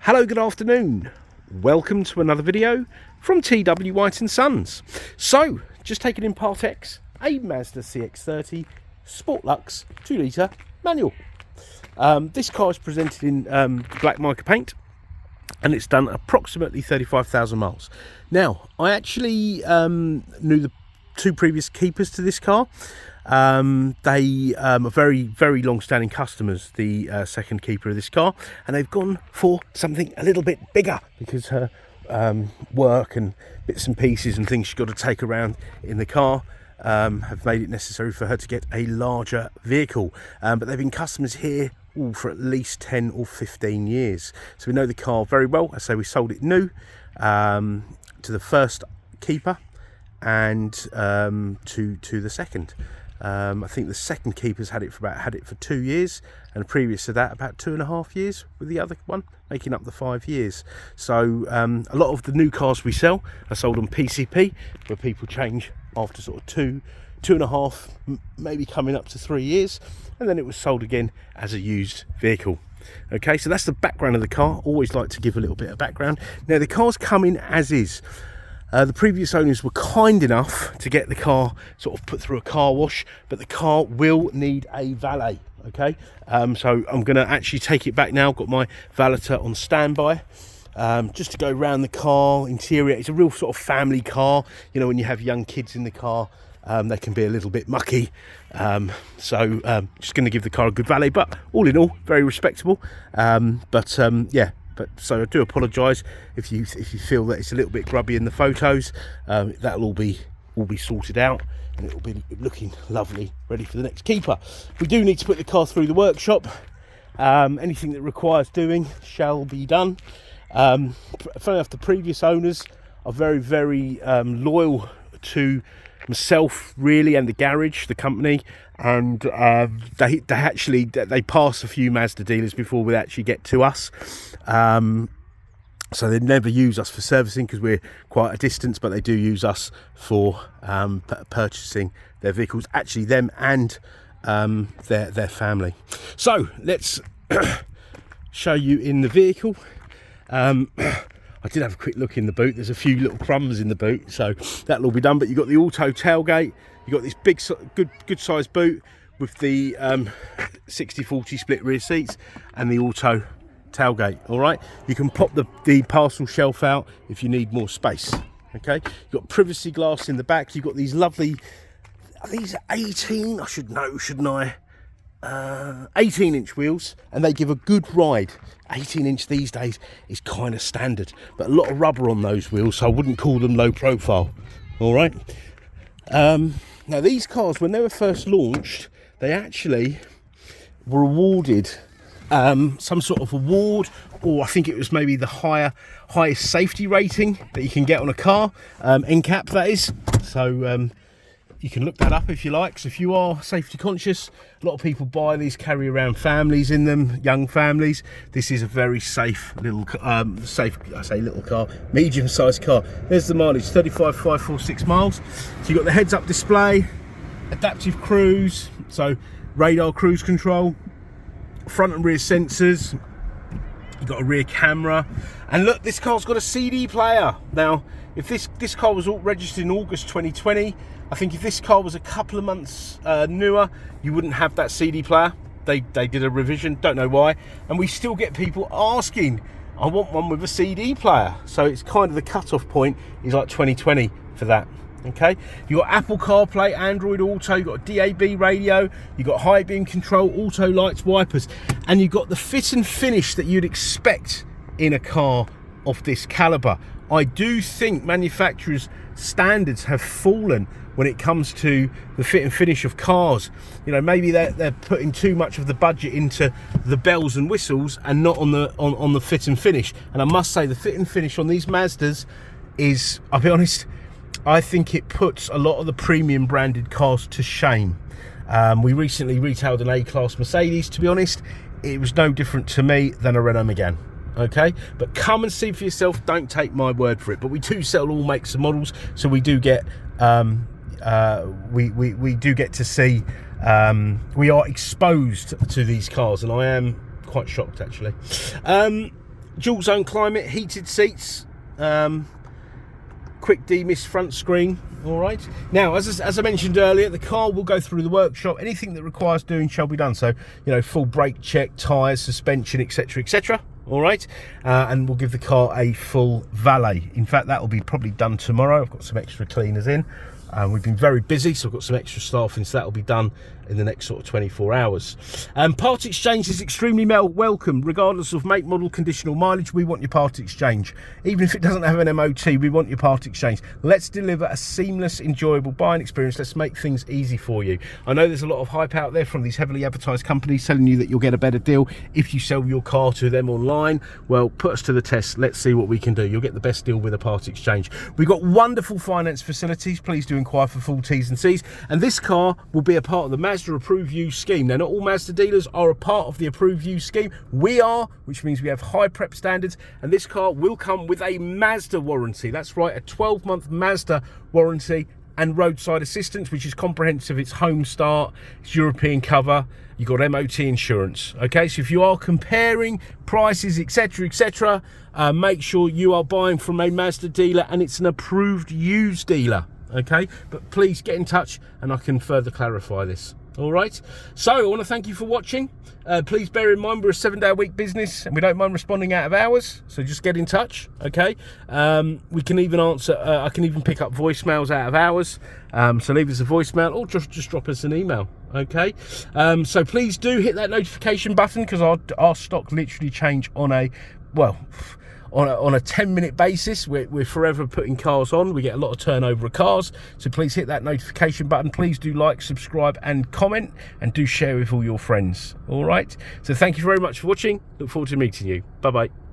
Hello, good afternoon. Welcome to another video from TW White & Sons. So, just taken in Part X, a Mazda CX-30 Sport Lux 2 litre manual. This car is presented in black mica paint and it's done approximately 35,000 miles. Now, I actually knew the two previous keepers to this car. They are very, very long-standing customers, the second keeper of this car, and they've gone for something a little bit bigger because her work and bits and pieces and things she's got to take around in the car have made it necessary for her to get a larger vehicle. But they've been customers here for at least 10 or 15 years. So we know the car very well. I say we sold it new to the first keeper and to the second. I think the second keeper's had it for 2 years, and previous to that about 2.5 years with the other one, making up the 5 years. So a lot of the new cars we sell are sold on PCP, where people change after sort of 2.5, maybe coming up to 3 years, and then it was sold again as a used vehicle. Okay, so that's the background of the car. Always like to give a little bit of background. Now the car's come in as is. The previous owners were kind enough to get the car sort of put through a car wash, but the car will need a valet. Okay, so I'm going to actually take it back now. Got my valeter on standby just to go around the car interior. It's a real sort of family car. You know, when you have young kids in the car, they can be a little bit mucky. Just going to give the car a good valet, but all in all, very respectable. Yeah. So I do apologise if you feel that it's a little bit grubby in the photos. That'll all be sorted out, and it'll be looking lovely, ready for the next keeper. We do need to put the car through the workshop. Anything that requires doing shall be done. Funny enough, the previous owners are very, very loyal to myself, really, and the garage, the company, and they pass a few Mazda dealers before we actually get to us. So they never use us for servicing because we're quite a distance, but they do use us for purchasing their vehicles, actually them and their family. So let's show you in the vehicle. I did have a quick look in the boot. There's a few little crumbs in the boot, so that'll all be done. But you've got the auto tailgate. You've got this big, good sized boot with the 60/40 split rear seats and the auto tailgate. All right, you can pop the parcel shelf out if you need more space. Okay, you've got privacy glass in the back. You've got these lovely, these 18, I should know, shouldn't I? 18-inch wheels, and they give a good ride. 18-inch these days is kind of standard, but a lot of rubber on those wheels, so I wouldn't call them low profile. All right. Now these cars, when they were first launched, they actually were awarded some sort of award, or I think it was maybe the highest safety rating that you can get on a car, NCAP that is. So you can look that up if you like. So if you are safety conscious, a lot of people buy these, carry around families in them, young families. This is a very safe little car, medium-sized car. There's the mileage, 35,546 miles. So you've got the heads-up display, adaptive cruise, so radar cruise control, front and rear sensors. You've got a rear camera, and look, this car's got a CD player. Now, if this car was all registered in August 2020, I think if this car was a couple of months newer, you wouldn't have that CD player. They did a revision, don't know why, and we still get people asking, I want one with a CD player. So it's kind of the cut-off point is like 2020 for that. Okay, you got Apple CarPlay, Android Auto, you got a DAB radio, you got high beam control, auto lights, wipers, and you got the fit and finish that you'd expect in a car of this caliber. I do think manufacturers' standards have fallen when it comes to the fit and finish of cars. You know, maybe they're putting too much of the budget into the bells and whistles and not on the fit and finish. And I must say, the fit and finish on these Mazdas is, I'll be honest, I think it puts a lot of the premium branded cars to shame. We recently retailed an A-Class Mercedes. To be honest, it was no different to me than a Renault Megane. Okay, but come and see for yourself. Don't take my word for it. But we do sell all makes and models, so we do get we do get to see. We are exposed to these cars, and I am quite shocked actually. dual zone climate, heated seats, quick demist front screen. All right, now as I mentioned earlier, the car will go through the workshop. Anything that requires doing shall be done. So, you know, full brake check, tyres, suspension, etc, etc. All right, and we'll give the car a full valet. In fact, that will be probably done tomorrow. I've got some extra cleaners in. We've been very busy, so I've got some extra staff in, so that will be done in the next sort of 24 hours. Part exchange is extremely welcome, regardless of make, model, condition or mileage. We want your part exchange. Even if it doesn't have an MOT, we want your part exchange. Let's deliver a seamless, enjoyable buying experience. Let's make things easy for you. I know there's a lot of hype out there from these heavily advertised companies telling you that you'll get a better deal if you sell your car to them online. Well, put us to the test. Let's see what we can do. You'll get the best deal with a part exchange. We've got wonderful finance facilities. Please do inquire for full T's and C's. And this car will be a part of the Mazda Approved Used scheme. Now, not all Mazda dealers are a part of the Approved Used scheme. We are, which means we have high prep standards, and this car will come with a Mazda warranty. That's right, a 12-month Mazda warranty and roadside assistance, which is comprehensive. It's home start, it's European cover, you've got MOT insurance. Okay, so if you are comparing prices, etc, etc, make sure you are buying from a Mazda dealer and it's an approved used dealer. Okay, but please get in touch and I can further clarify this. All right, so I want to thank you for watching. Please bear in mind we're a 7-day-a-week business and we don't mind responding out of hours, so just get in touch. Okay, we can even answer, I can even pick up voicemails out of hours, so leave us a voicemail or just drop us an email. Okay, so please do hit that notification button, because our stock literally change on a, well, on a 10-minute basis. We're forever putting cars on. We get a lot of turnover of cars, so please hit that notification button. Please do like, subscribe and comment, and do share with all your friends. All right, so thank you very much for watching. Look forward to meeting you. Bye bye.